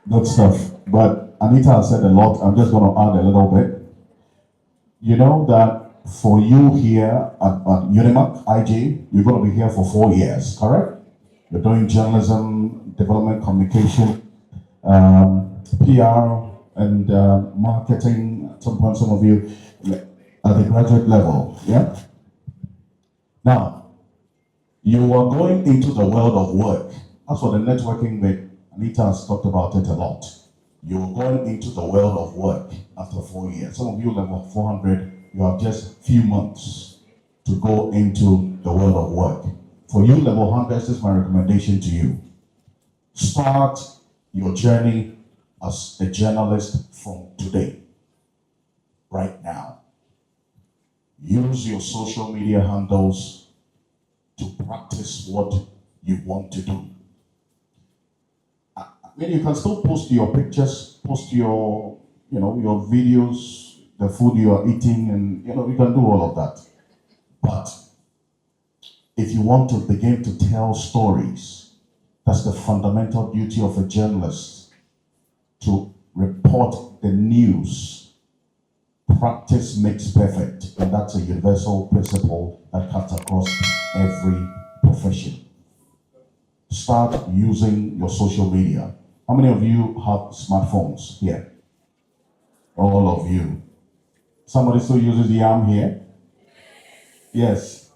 Good stuff. But Anita has said a lot. I'm just going to add a little bit. You know that for you here at Unimac IG, you're going to be here for 4 years, correct? You're doing journalism, development, communication, PR, and marketing. At some point, some of you at the graduate level, yeah? Now, you are going into the world of work. That's what the networking bit, Anita has talked about it a lot. You're going into the world of work after 4 years. Some of you level 400, you have just few months to go into the world of work. For you level 100, this is my recommendation to you. Start your journey as a journalist from today, right now. Use your social media handles to practice what you want to do. I mean, you can still post your pictures, post your, your videos, the food you are eating, and you can do all of that. But if you want to begin to tell stories, that's the fundamental duty of a journalist, to report the news. Practice makes perfect, and that's a universal principle that cuts across every profession. Start using your social media. How many of you have smartphones here? All of you. Somebody still uses Yam here? Yes.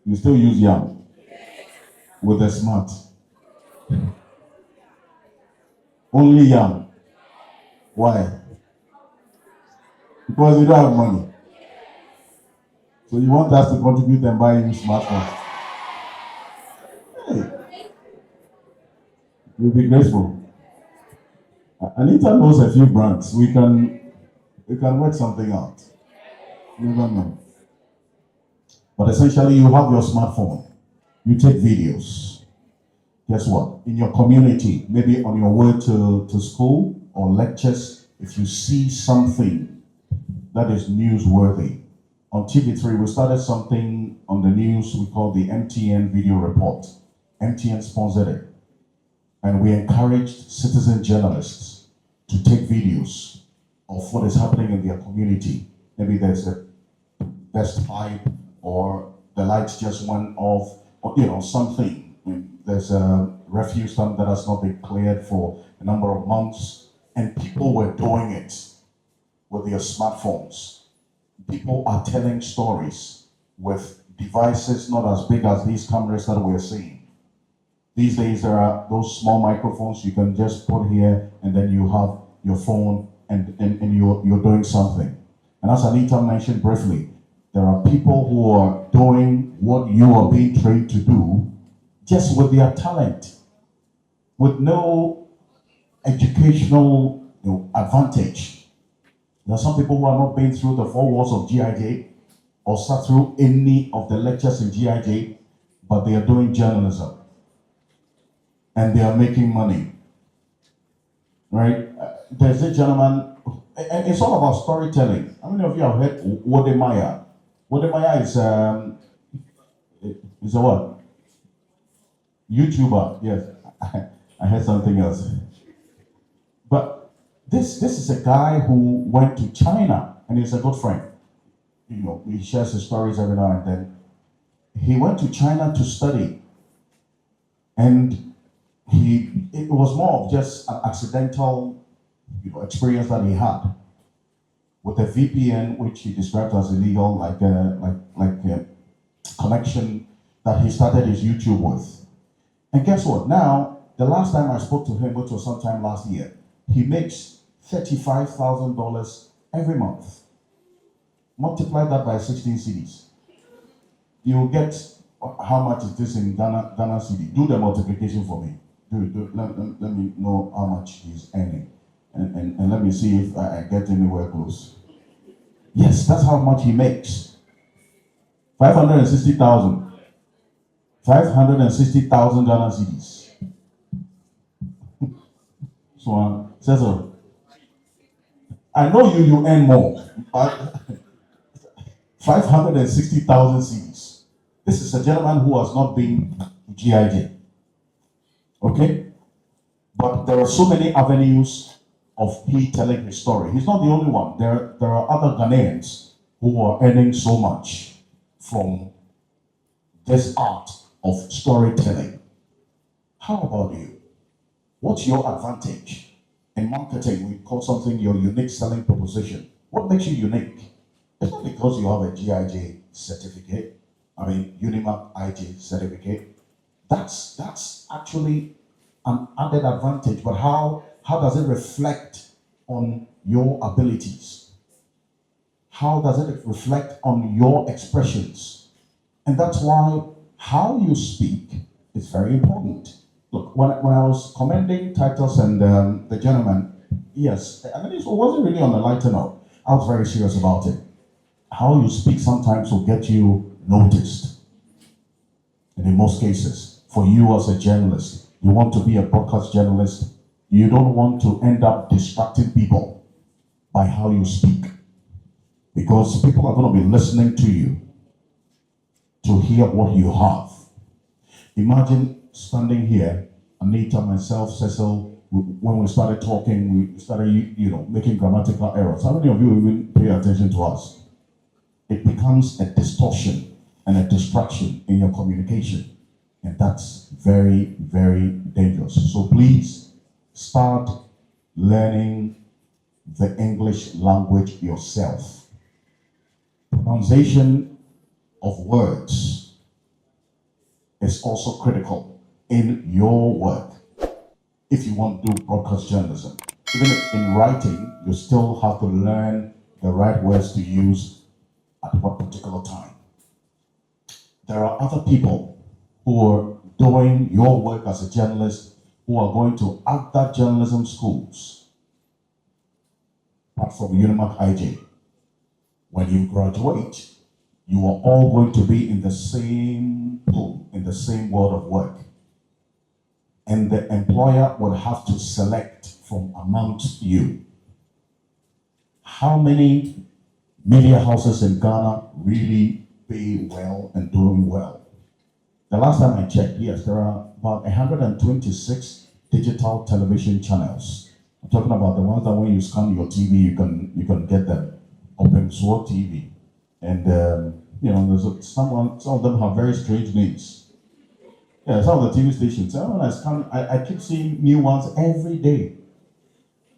You still use Yam with the smart. Only Yam. Why? Because you don't have money. So you want us to contribute and buy you smartphones. Hey, you'll be grateful. Anita knows a few brands. We can work something out. You never know. But essentially, you have your smartphone. You take videos. Guess what? In your community, maybe on your way to school or lectures, if you see something that is newsworthy, on TV3, we started something on the news we call the MTN Video Report. MTN sponsored it. And we encouraged citizen journalists to take videos of what is happening in their community. Maybe there's a best pipe, or the lights just went off, or something. There's a refuse dump that has not been cleared for a number of months, and people were doing it with their smartphones. People are telling stories with devices not as big as these cameras that we're seeing. These days, there are those small microphones you can just put here, and then you have your phone, and you're doing something. And as Anita mentioned briefly, there are people who are doing what you are being trained to do just with their talent, with no educational advantage. There are some people who are not been through the four walls of GIJ or sat through any of the lectures in GIJ, but they are doing journalism and they are making money. Right? There's a gentleman, and it's all about storytelling. How many of you have heard Wodemaya? Wodemaya is a what? YouTuber, yes. I heard something else. But this is a guy who went to China, and he's a good friend. He shares his stories every now and then. He went to China to study, and it was more of just an accidental experience that he had with a VPN, which he described as illegal, like a connection that he started his YouTube with. And guess what? Now, the last time I spoke to him, which was sometime last year, he makes $35,000 every month. Multiply that by 16 cities. You will get how much it is in Ghana city. Do the multiplication for me. Let me know how much he's earning. And let me see if I get anywhere close. Yes, that's how much he makes. 560,000. 560,000 Ghana cedis. So, Cecil, I know you earn more, but 560,000 cedis. This is a gentleman who has not been to GIJ. Okay? But there are so many avenues of he telling his story. He's not the only one. There are other Ghanaians who are earning so much from this art of storytelling. How about you? What's your advantage? In marketing, we call something your unique selling proposition. What makes you unique? It's not because you have a GIJ certificate, Unimark IJ certificate. That's actually an added advantage, but how does it reflect on your abilities? How does it reflect on your expressions? And that's why how you speak is very important. Look, when I was commending Titus and the gentleman, yes, it wasn't really on a lighter note. I was very serious about it. How you speak sometimes will get you noticed. And in most cases, for you as a journalist, you want to be a broadcast journalist, you don't want to end up distracting people by how you speak. Because people are going to be listening to you to hear what you have. Imagine standing here, Anita, myself, Cecil, when we started talking, we started, making grammatical errors. How many of you even pay attention to us? It becomes a distortion and a distraction in your communication. And that's very, very dangerous. So please start learning the English language yourself. Pronunciation of words is also critical in your work if you want to do broadcast journalism. Even in writing, you still have to learn the right words to use at what particular time. There are other people who are doing your work as a journalist who are going to other journalism schools apart from Unimark IJ. When you graduate, you are all going to be in the same pool, in the same world of work. And the employer will have to select from amongst you. How many media houses in Ghana really pay well and doing well? The last time I checked, yes, there are about 126 digital television channels. I'm talking about the ones that when you scan your TV, you can get them. Open Source TV. And, there's some of them have very strange names. Yeah, some of the TV stations. I keep seeing new ones every day.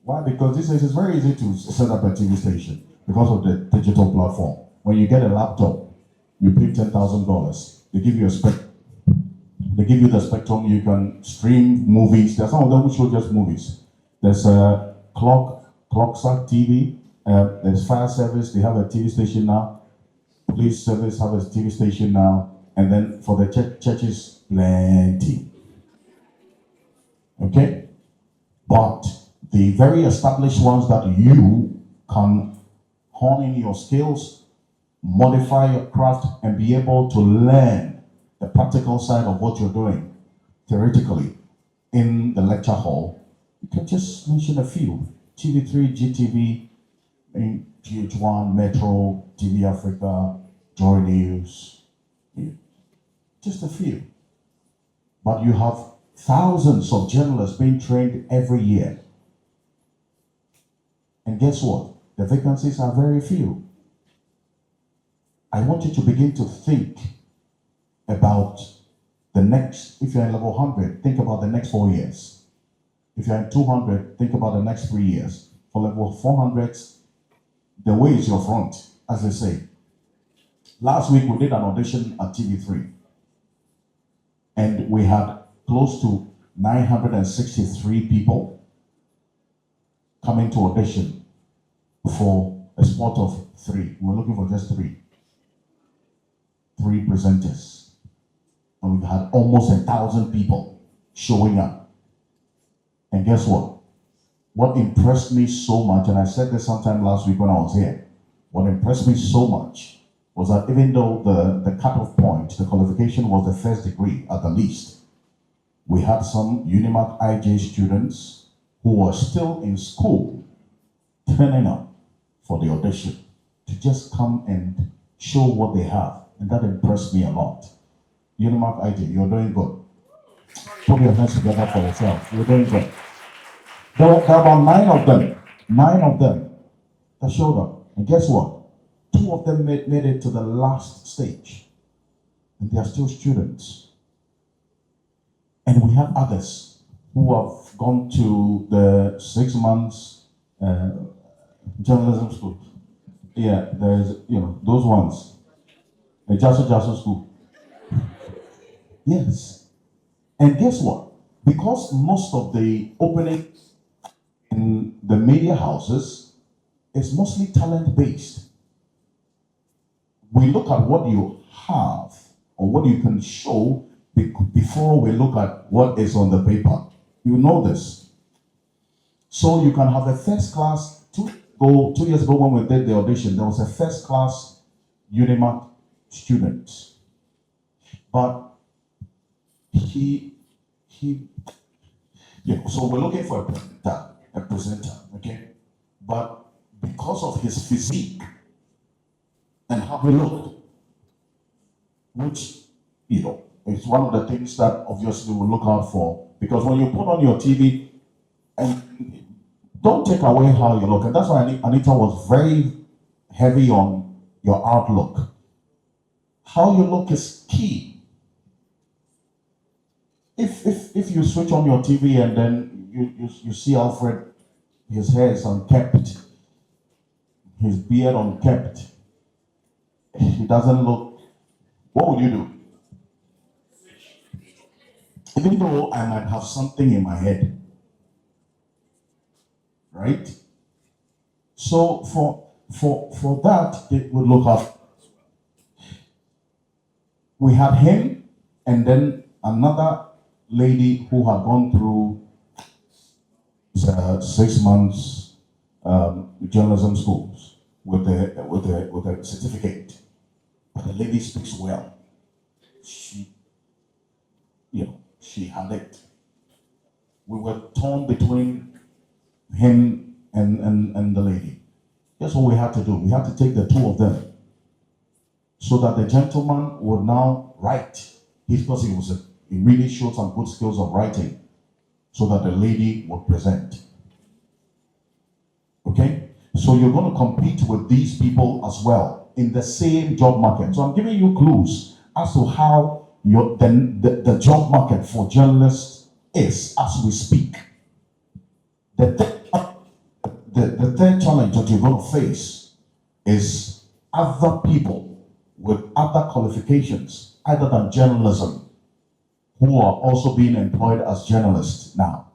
Why? Because these days it's very easy to set up a TV station because of the digital platform. When you get a laptop, you pay $10,000. They give you the spectrum. You can stream movies. There's some of them who show just movies. There's a Clocksack TV. There's fire service. They have a TV station now. Police service have a TV station now. And then for the churches, plenty. Okay? But the very established ones that you can hone in your skills, modify your craft, and be able to learn the practical side of what you're doing theoretically in the lecture hall, you can just mention a few. TV3, GTV, GH1, Metro, TV Africa, Joy News, just a few. But you have thousands of journalists being trained every year. And guess what? The vacancies are very few. I want you to begin to think about the next, if you're in level 100, think about the next 4 years. If you're in 200, think about the next 3 years. For level 400, the way is your front, as they say. Last week we did an audition at TV3. And we had close to 963 people coming to audition for a spot of 3. We're looking for just 3 presenters. And we've had almost 1,000 people showing up. And guess what? What impressed me so much, and I said this sometime last week when I was here, what impressed me so much was that even though the cutoff point, the qualification was the first degree at the least, we had some Unimark IJ students who were still in school turning up for the audition to just come and show what they have. And that impressed me a lot. Unimark IJ, you're doing good. Put your hands together for yourself. You're doing good. There were about nine of them that showed up. And guess what? Two of them made it to the last stage. And they are still students. And we have others who have gone to the 6 months journalism school. Yeah, there's, those ones. The Jasso school. Yes. And guess what? Because most of the opening in the media houses is mostly talent based. We look at what you have or what you can show before we look at what is on the paper. You know this. So you can have a first class, 2 years ago when we did the audition, there was a first class Unimark student. But so we're looking for a presenter, okay? But because of his physique and how he looked, which, is one of the things that obviously we'll look out for. Because when you put on your TV, and don't take away how you look. And that's why Anita was very heavy on your outlook. How you look is key. If you switch on your TV and then you see Alfred, his hair is unkept, his beard unkept, he doesn't look, what would you do? Even though I might have something in my head, right? So for that, they would look up. We had him and then another lady who had gone through 6 months journalism schools with a certificate. But the lady speaks well. She had it. We were torn between him and the lady. Guess what we had to do? We had to take the two of them so that the gentleman would now write. Because he really showed some good skills of writing, so that the lady would present. Okay? So you're going to compete with these people as well in the same job market. So I'm giving you clues as to how the job market for journalists is as we speak. The third challenge that you're going to face is other people with other qualifications other than journalism who are also being employed as journalists now.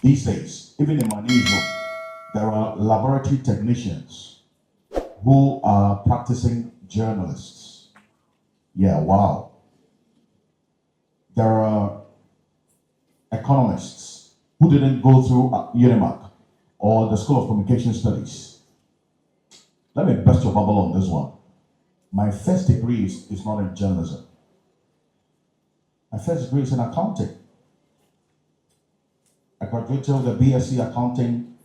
These days, even in my newsroom, there are laboratory technicians who are practicing journalists. Yeah, wow. There are economists who didn't go through Unimark or the School of Communication Studies. Let me burst your bubble on this one. My first degree is not in journalism. My first degree is in accounting. I graduated with a BSc accounting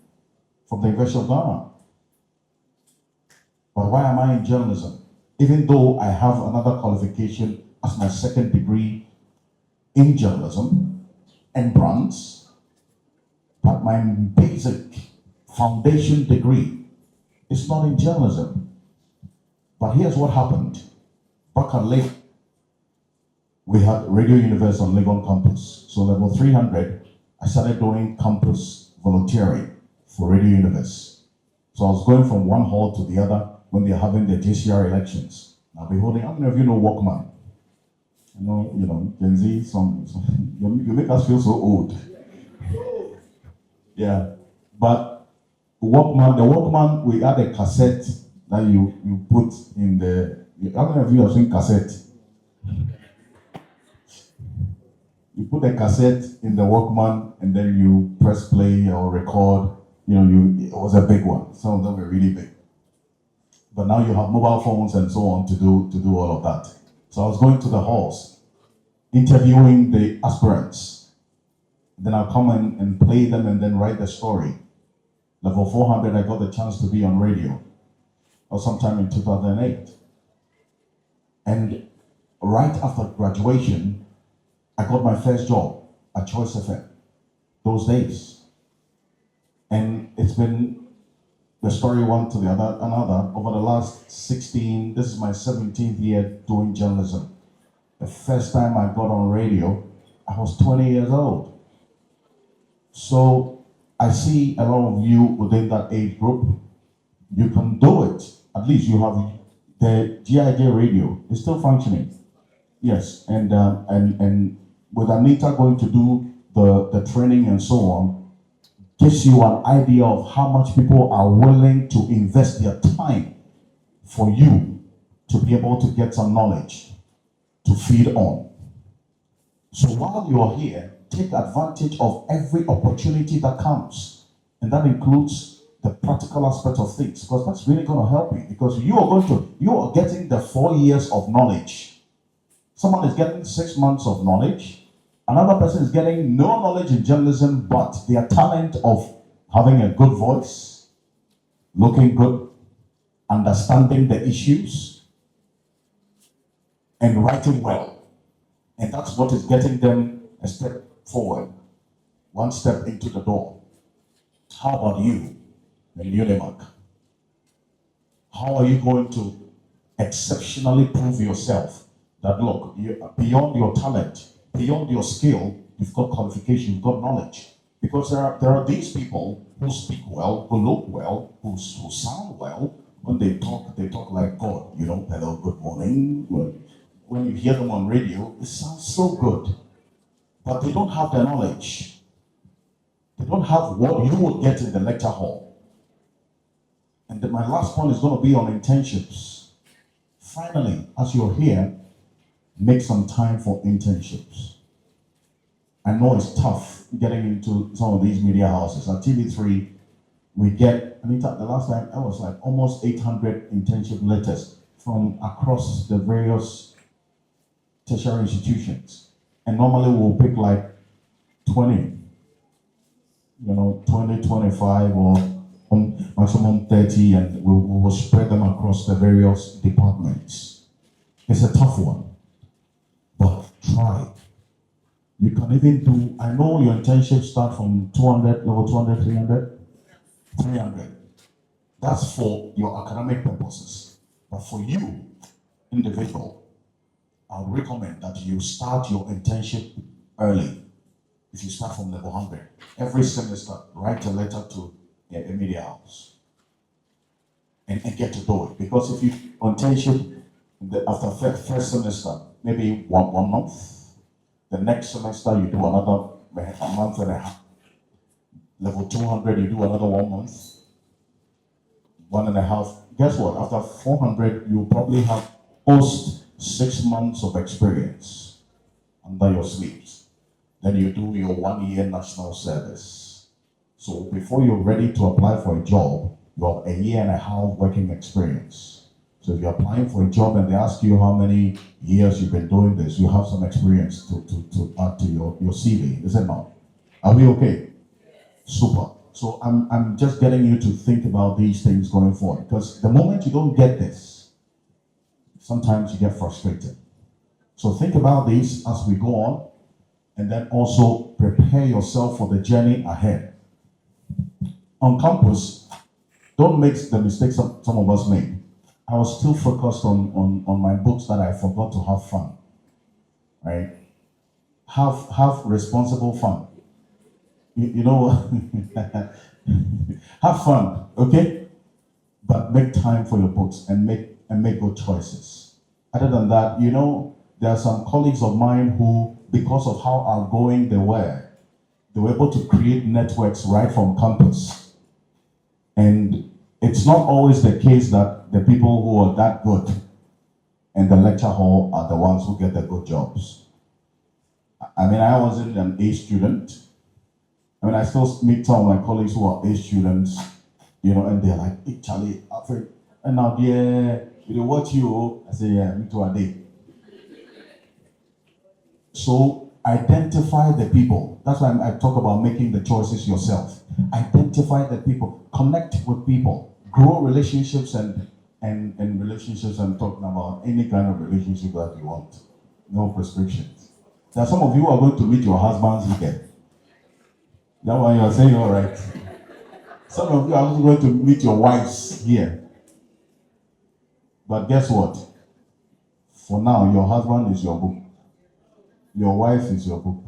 from the University of Ghana. But why am I in journalism? Even though I have another qualification as my second degree in journalism and brands, but my basic foundation degree is not in journalism. But here's what happened. Back at Lake, we had Radio Universe on Legon campus. So level 300, I started doing campus volunteering for Radio Universe. So I was going from one hall to the other when they're having their JCR elections. I'll be holding, how many of you know Walkman? Gen Z, you make us feel so old. Yeah, but the Walkman, we had a cassette that you put in the, how many of you have seen cassette? You put a cassette in the Walkman and then you press play or record. It was a big one. Some of them were really big. But now you have mobile phones and so on to do all of that. So I was going to the halls, interviewing the aspirants. Then I'll come and play them and then write the story. Level 400, I got the chance to be on radio, or sometime in 2008. And right after graduation, I got my first job at Choice FM those days. And it's been the story one to the other, another. Over the last 16, this is my 17th year doing journalism. The first time I got on radio, I was 20 years old. So I see a lot of you within that age group. You can do it. At least you have the GIJ radio is still functioning. Yes, and with Anita going to do the training and so on, gives you an idea of how much people are willing to invest their time for you to be able to get some knowledge to feed on. So while you're here, take advantage of every opportunity that comes, and that includes the practical aspect of things, because that's really going to help you, because you are getting the 4 years of knowledge. Someone is getting 6 months of knowledge. Another person is getting no knowledge in journalism, but their talent of having a good voice, looking good, understanding the issues, and writing well. And that's what is getting them a step forward, one step into the door. How about you, Unimark? How are you going to exceptionally prove yourself that, look, beyond your talent, beyond your skill, you've got qualification, you've got knowledge? Because there are these people who speak well, who look well, who sound well. When they talk like God, hello, good morning. When you hear them on radio, it sounds so good. But they don't have the knowledge. They don't have what you would get in the lecture hall. And then my last point is going to be on internships. Finally, as you're here, make some time for internships. I know it's tough getting into some of these media houses. At TV3, we get, the last time I was like almost 800 internship letters from across the various tertiary institutions. And normally we'll pick like 20, 20, 25, or maximum 30, and we will spread them across the various departments. It's a tough one, but try. You can even do, I know your internships start from 200, level 200, 300. 300. That's for your academic purposes. But for you, individual, I would recommend that you start your internship early. If you start from level 100, every semester, write a letter to a media house and get to do it. Because if you internship after first semester, maybe one month, the next semester you do another a month and a half. Level 200, you do another 1 month, 1.5. Guess what? After 400, you probably have post 6 months of experience under your sleeves. Then you do your 1 year national service. So before you're ready to apply for a job, you have 1.5 years working experience. So if you're applying for a job and they ask you how many years you've been doing this, you have some experience to add to your CV, is it not? Are we okay? Super. So I'm just getting you to think about these things going forward, because the moment you don't get this, sometimes you get frustrated. So think about these as we go on, and then also prepare yourself for the journey ahead. On campus, don't make the mistakes some of us made. I was still focused on my books that I forgot to have fun. Right? Have responsible fun. You know what? Have fun, okay? But make time for your books and make good choices. Other than that, there are some colleagues of mine who, because of how outgoing they were able to create networks right from campus. And it's not always the case that the people who are that good in the lecture hall are the ones who get the good jobs. I wasn't an A student. I still meet some of my colleagues who are A students, and they're like, hey, Charlie, Alfred, and now, yeah, we watch you. I say, yeah, me too, a day. So identify the people. That's why I talk about making the choices yourself. Identify the people. Connect with people. Grow relationships and relationships. I'm talking about any kind of relationship that you want. No prescriptions. There are some of you who are going to meet your husbands again. That one you are saying all right. Some of you are also going to meet your wives here. But guess what? For now, your husband is your book. Your wife is your book.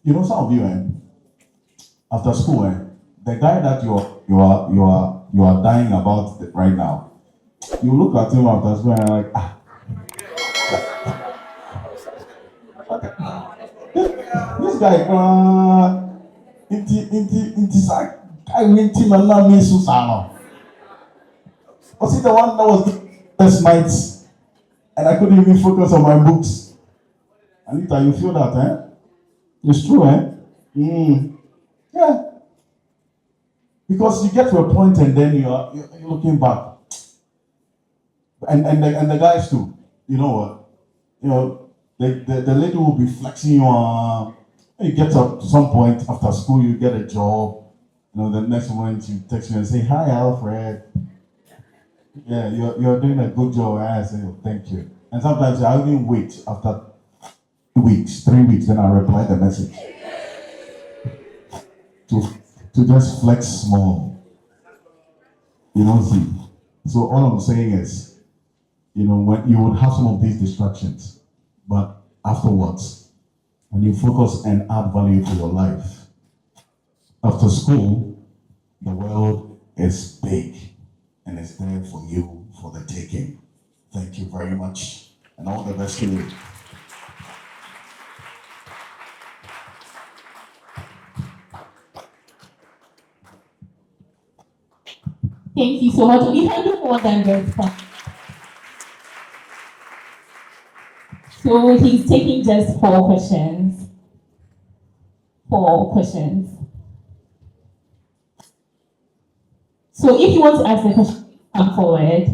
You know, some of you, after school, the guy that you are dying about right now, you look at him after school and you're like, this guy, into guy went him and now me Susano. Was he the one that was best nights and I couldn't even focus on my books? Anita, you feel that, It's true, Yeah. Because you get to a point and then you're looking back. And the guys too. You know what? You know, the lady will be flexing you on. You get up to some point after school, you get a job. You know, the next moment you text me and say, "Hi, Alfred. Yeah, you're doing a good job." And I say, "Oh, thank you." And sometimes I even wait after 2 weeks, 3 weeks, then I reply the message to just flex small. You know, see. So all I'm saying is, you know, when you would have some of these distractions, but afterwards, when you focus and add value to your life, after school, the world is big and it's there for you for the taking. Thank you very much, and all the best to you. Thank you so much. We can do more than just that. So he's taking just 4 questions. 4 questions. So if you want to ask the question, come forward.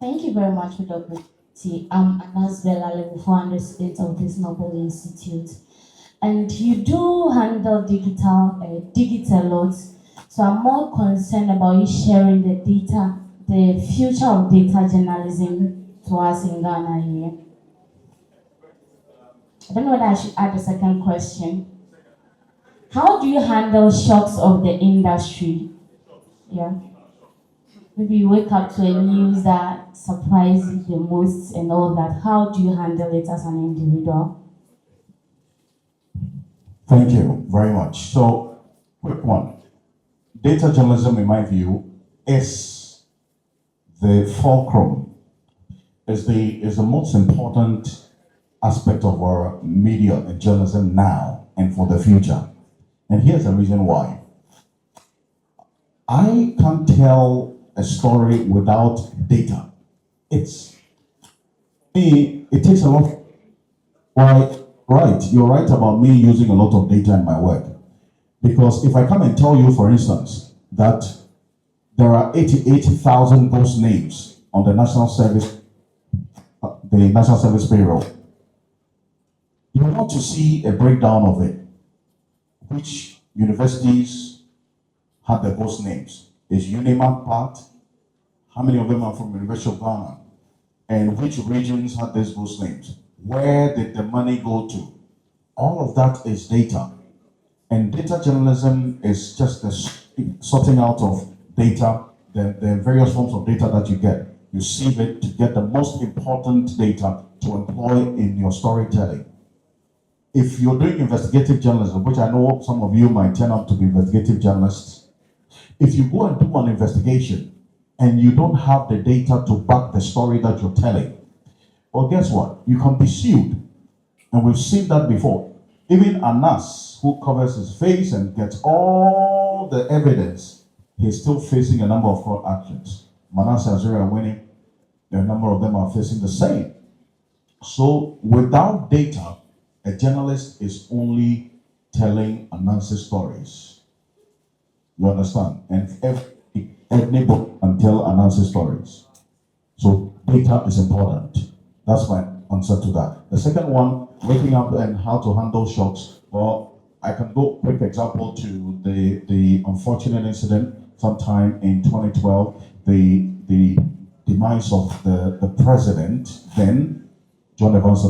Thank you very much for the opportunity. I'm Anasbella, level 400 student of this Noble Institute. And you do handle digital loads. So I'm more concerned about you sharing the data, the future of data journalism to us in Ghana here. I don't know whether I should add a second question. How do you handle shocks of the industry? Yeah. Maybe you wake up to a news that surprises you the most and all that. How do you handle it as an individual? Thank you very much. So, quick one. Data journalism, in my view, is the fulcrum, is the most important aspect of our media and journalism now and for the future. And here's the reason why. I can't tell a story without data. It takes a lot. Right, you're right about me using a lot of data in my work. Because if I come and tell you, for instance, that there are 88,000 ghost names on the National Service payroll, you want to see a breakdown of it. Which universities had the ghost names? Is UNIMAC part? How many of them are from University of Ghana? And which regions had these ghost names? Where did the money go to? All of that is data. And data journalism is just the sorting out of data, the various forms of data that you get. You sieve it to get the most important data to employ in your storytelling. If you're doing investigative journalism, which I know some of you might turn out to be investigative journalists, if you go and do an investigation and you don't have the data to back the story that you're telling, well, guess what? You can be sued. And we've seen that before. Even Anas, who covers his face and gets all the evidence, he's still facing a number of court actions. Manasseh Azura winning, a number of them are facing the same. So without data, a journalist is only telling Anansi stories. You understand? And anybody can tell Anansi stories. So data is important. That's my answer to that. The second one, waking up and how to handle shocks. Well, I can go quick example to the unfortunate incident sometime in 2012, the demise of the president then, John Evans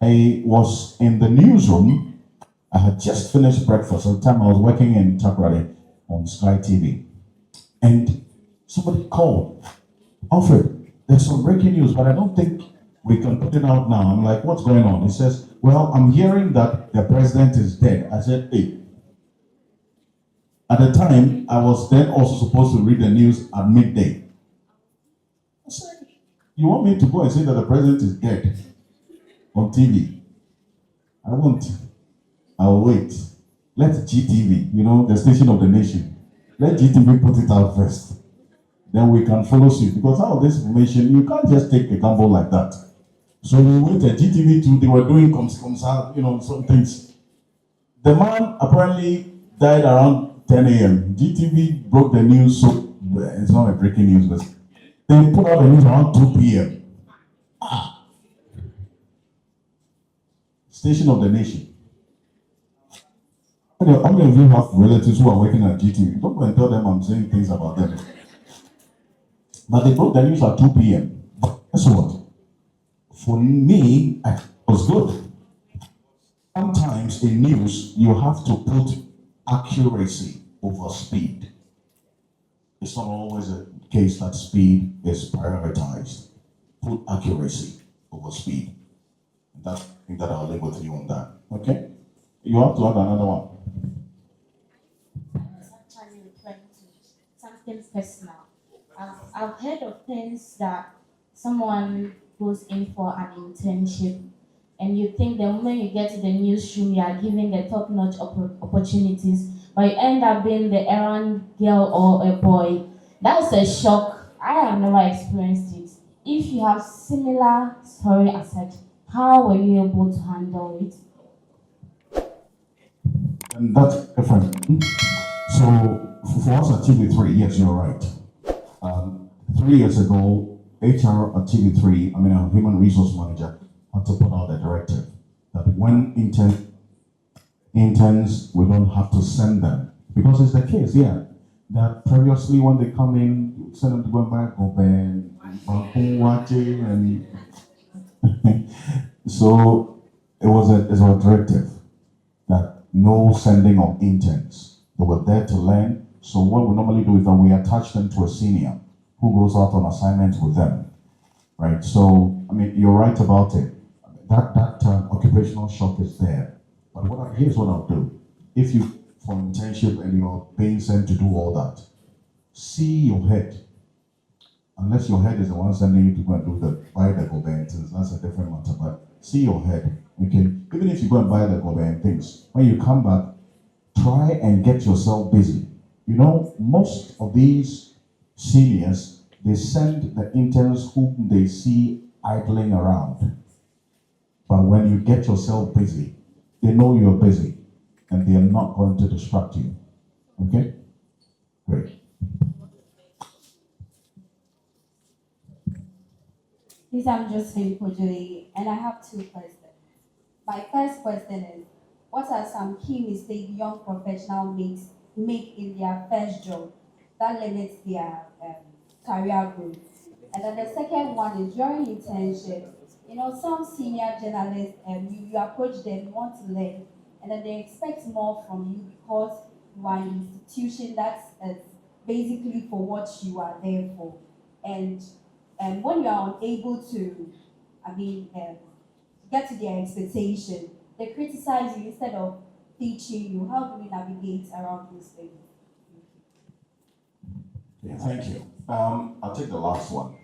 I was in the newsroom. I had just finished breakfast at the time I was working in Takrady on Sky TV. And somebody called, Alfred, there's some breaking news, but I don't think we can put it out now. I'm like, what's going on? He says, well, I'm hearing that the president is dead. I said, hey. At the time, I was then also supposed to read the news at midday. I said, you want me to go and say that the president is dead on TV? I won't. I'll wait. Let GTV, the station of the nation, let GTV put it out first. Then we can follow suit. Because out of this information, you can't just take a gamble like that. So we waited. GTV too, they were doing some things. The man apparently died around 10 a.m. GTV broke the news, so it's not a breaking news, but they put out the news around 2 p.m. Station of the nation. How many of you have relatives who are working at GTV? Don't go and tell them I'm saying things about them. But they broke the news at 2 p.m. Guess what? For me, it was good. Sometimes in news, you have to put accuracy over speed. It's not always a case that speed is prioritized. Put accuracy over speed. I think that I'll leave with you on that. Okay? You have to add another one. Actually referring to something personal. I've heard of things that someone goes in for an internship, and you think the moment you get to the newsroom, you are given the top-notch opportunities, but you end up being the errand girl or a boy. That's a shock. I have never experienced it. If you have similar story as such, how were you able to handle it? And that's different. So for us at TV3, yes, you're right. 3 years ago, HR at TV3, our human resource manager, had to put out a directive that when interns, we don't have to send them. Because it's the case, that previously when they come in, you send them to go and buy and so it's a directive that no sending of interns. They were there to learn. So what we normally do is that we attach them to a senior who goes out on assignments with them, right? So, you're right about it. That occupational shock is there. But here's what I'll do. If you, for internship and you're being sent to do all that, see your head. Unless your head is the one sending you to go and do the buy the things, that's a different matter. But see your head, okay? Even if you go and buy the things, when you come back, try and get yourself busy. Most of these seniors, they send the interns whom they see idling around. But when you get yourself busy, they know you're busy and they are not going to distract you. Okay? Great. Please, I'm Josephine Pojoli, and I have two questions. My first question is, what are some key mistakes young professionals make in their first job that limits their career growth? And then the second one is, during internship, some senior journalists, you approach them, you want to learn, and then they expect more from you because you are an institution that's basically for what you are there for. And when you are unable to, get to their expectation, they criticize you instead of teaching you. How do we navigate around those things? Yeah, thank you. I'll take the last one.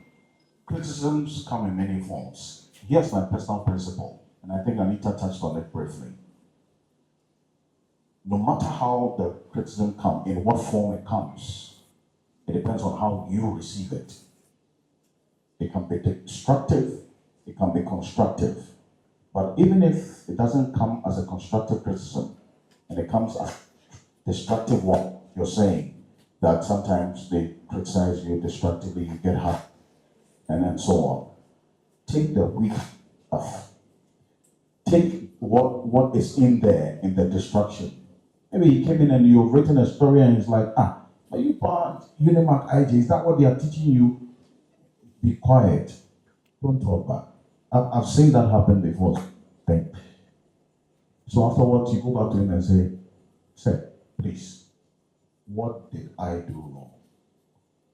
Criticisms come in many forms. Here's my personal principle, and I think Anita touched on it briefly. No matter how the criticism comes, in what form it comes, it depends on how you receive it. It can be destructive, it can be constructive. But even if it doesn't come as a constructive criticism, and it comes as destructive what you're saying, that sometimes they criticize you destructively, you get hurt, and so on. Take the weak off. Take what is in there in the destruction. Maybe you came in and you've written a story and it's like, are you part Unimark IG? Is that what they are teaching you? Be quiet. Don't talk back. I've seen that happen before. think. So afterwards, you go back to him and say, "Sir, please, what did I do wrong?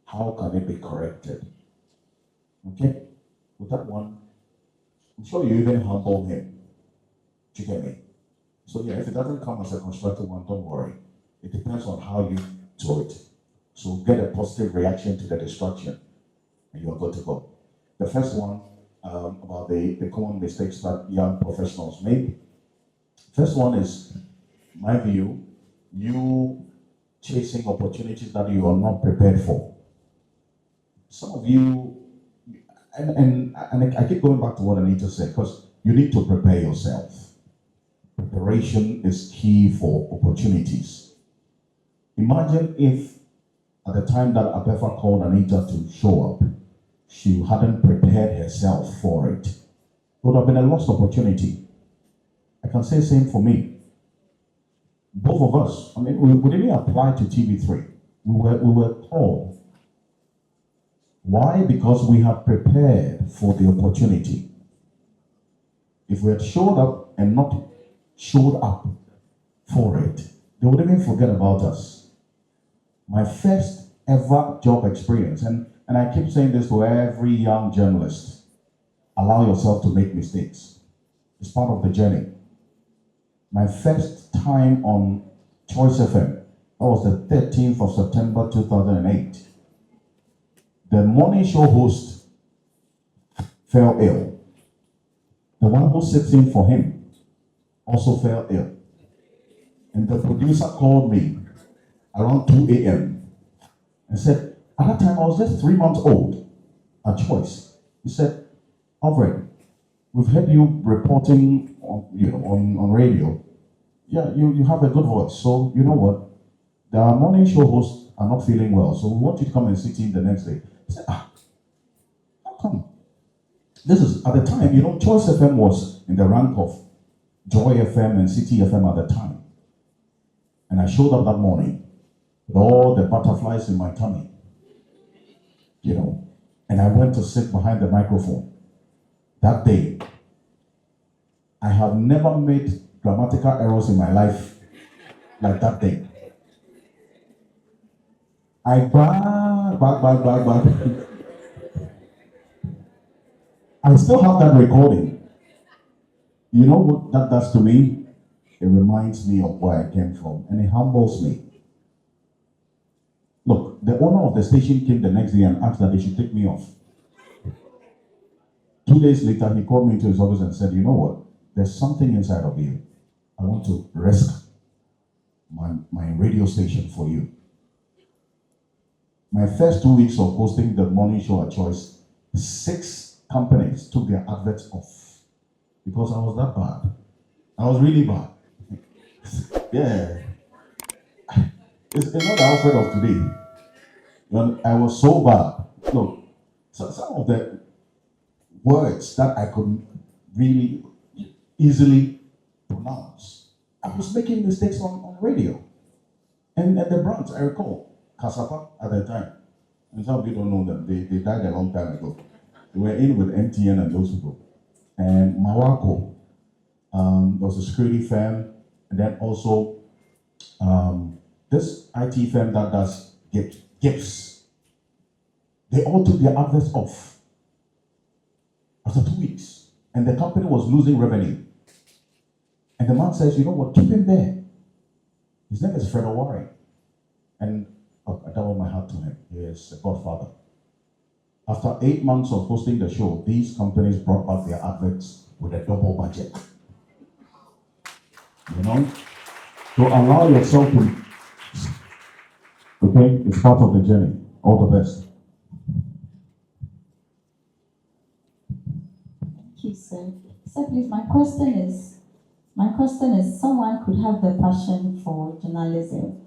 How can it be corrected?" Okay? With that one, I'm sure you even humble him. Do you get me? So yeah, if it doesn't come as a constructive one, don't worry. It depends on how you do it. So get a positive reaction to the destruction, and you're good to go. The first one about the common mistakes that young professionals make. First one is, my view, you chasing opportunities that you are not prepared for. Some of you, and I keep going back to what Anita said, because you need to prepare yourself. Preparation is key for opportunities. Imagine if at the time that Abefa called Anita to show up, she hadn't prepared herself for it. It would have been a lost opportunity. I can say the same for me. Both of us, I mean, we didn't apply to TV3. We were called. Why? Because we had prepared for the opportunity. If we had showed up and not showed up for it, they would even forget about us. My first ever job experience, and I keep saying this to every young journalist, allow yourself to make mistakes. It's part of the journey. My first time on Choice FM, that was the 13th of September 2008. The morning show host fell ill. The one who sits in for him also fell ill. And the producer called me around 2 a.m. and said, at that time I was just 3 months old at Choice. He said, "Alfred, we've heard you reporting on radio. Yeah, you have a good voice. So you know what? The morning show hosts are not feeling well. So we want you to come and sit in the next day." I said, how come? This is at the time, Choice FM was in the rank of Joy FM and City FM at the time. And I showed up that morning with all the butterflies in my tummy, and I went to sit behind the microphone. That day, I have never made grammatical errors in my life like that day. I back. I still have that recording. You know what that does to me? It reminds me of where I came from, and it humbles me. Look, the owner of the station came the next day and asked that they should take me off. 2 days later, he called me into his office and said, "You know what? There's something inside of you. I want to risk my radio station for you." My first 2 weeks of hosting the morning show at Choice, 6 companies took their adverts off because I was that bad. I was really bad. Yeah. It's not the Alfred of today. I was so bad. Look, some of the words that I could really easily pronounce, I was making mistakes on radio. And the brands, I recall, Kasapa at the time. And some of you don't know them. They died a long time ago. They were in with MTN and those people. And Mawako, there was a security firm, and then also this IT firm that does gifts. They all took their adverts off after 2 weeks, and the company was losing revenue. And the man says, "You know what? Keep him there." His name is Fred Owari, and I tell my heart to him. He is a godfather. After 8 months of hosting the show, these companies brought back their adverts with a double budget. So allow yourself to. Okay, it's part of the journey. All the best. Thank you, sir. Sir, please, my question is, someone could have the passion for journalism,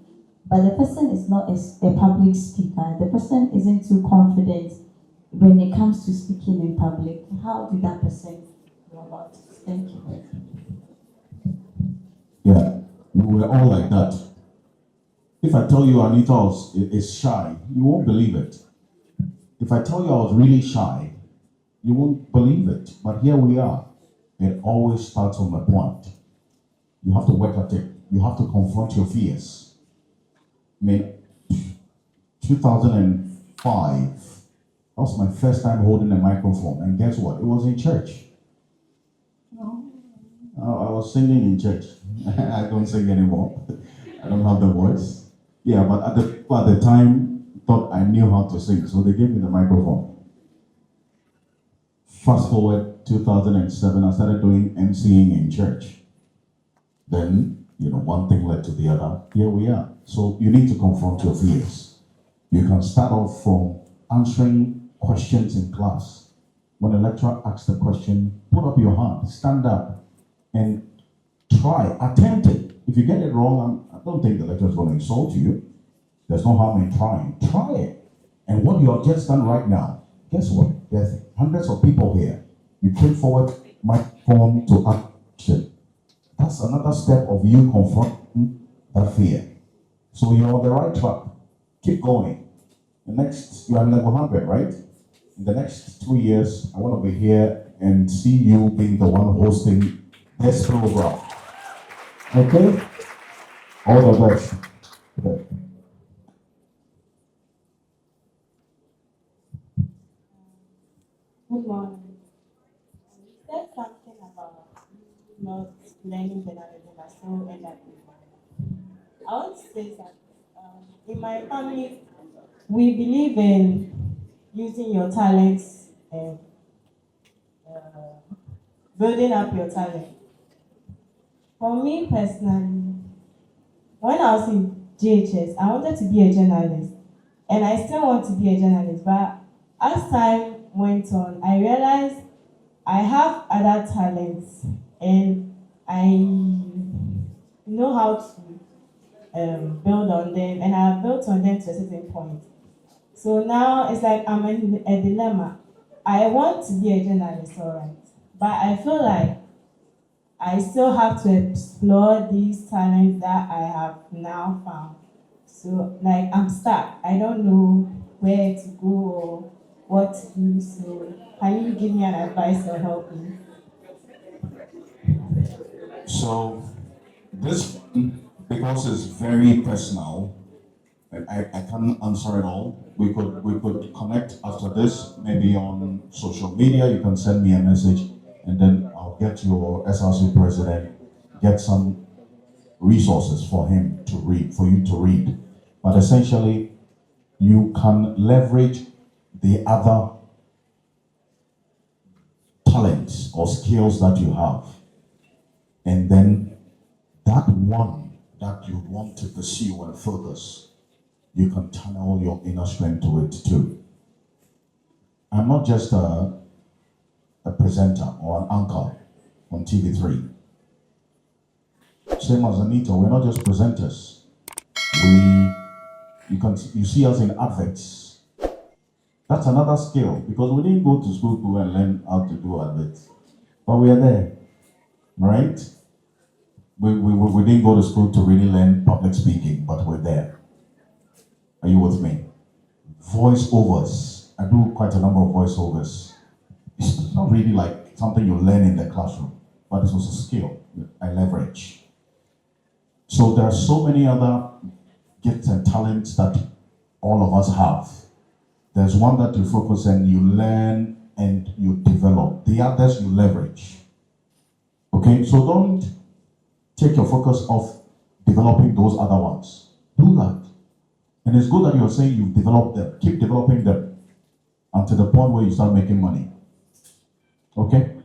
but the person is not a public speaker. The person isn't too confident when it comes to speaking in public. How did that person go about it? Thank you. Yeah, we were all like that. If I tell you Anita is shy, you won't believe it. If I tell you I was really shy, you won't believe it. But here we are. it always starts from a point. You have to work at it. You have to confront your fears. I mean, 2005, that was my first time holding a microphone. And guess what? It was in church. I was singing in church. I don't sing anymore. I don't have the voice. Yeah, but at the time, thought I knew how to sing, so they gave me the microphone. Fast forward 2007, I started doing MCing in church. Then, one thing led to the other. Here we are. So you need to confront your fears. You can start off from answering questions in class. When a lecturer asks the question, put up your hand, stand up, and try, attempt it. If you get it wrong, I don't think the lecturer is going to insult you. There's no harm in trying. Try it. And what you have just done right now, guess what? There's hundreds of people here. You came forward, microphone to action. That's another step of you confronting that fear. So you're on the right track. Keep going. You are level 100, right? In the next 2 years, I want to be here and see you being the one hosting this program. Okay? All the best. Okay. Good morning. You said something about not learning journalism, but still end up with money. I want to say that in my family, we believe in using your talents and building up your talent. For me personally, when I was in JHS, I wanted to be a journalist, and I still want to be a journalist, but as time went on, I realized I have other talents and I know how to build on them, and I have built on them to a certain point. So now it's like I'm in a dilemma. I want to be a journalist, all right, but I feel like I still have to explore these talents that I have now found. So like I'm stuck. I don't know where to go or what to do. So can you give me an advice or help me? So this, because it's very personal, and I can't answer it all. We could connect after this, maybe on social media. You can send me a message, and then I'll get your SRC president, get some resources for him to read, for you to read. But essentially, you can leverage the other talents or skills that you have, and then that one that you want to pursue and focus, you can channel your inner strength to it too. I'm not just a presenter or an anchor on TV3. Same as Anita, we're not just presenters. You see us in adverts. That's another skill, because we didn't go to school to and learn how to do adverts, but we are there, right? We didn't go to school to really learn public speaking, but we're there. Are you with me? Voiceovers. I do quite a number of voiceovers. It's not really like something you learn in the classroom, but it's also a skill I leverage. So there are so many other gifts and talents that all of us have. There's one that you focus and you learn and you develop. The others you leverage. Okay, so don't take your focus off developing those other ones. Do that. And it's good that you're saying you've developed them. Keep developing them until the point where you start making money. Okay?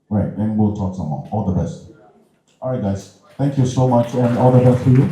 Right, and we'll talk some more. All the best. All right, guys. Thank you so much, and all the best to you.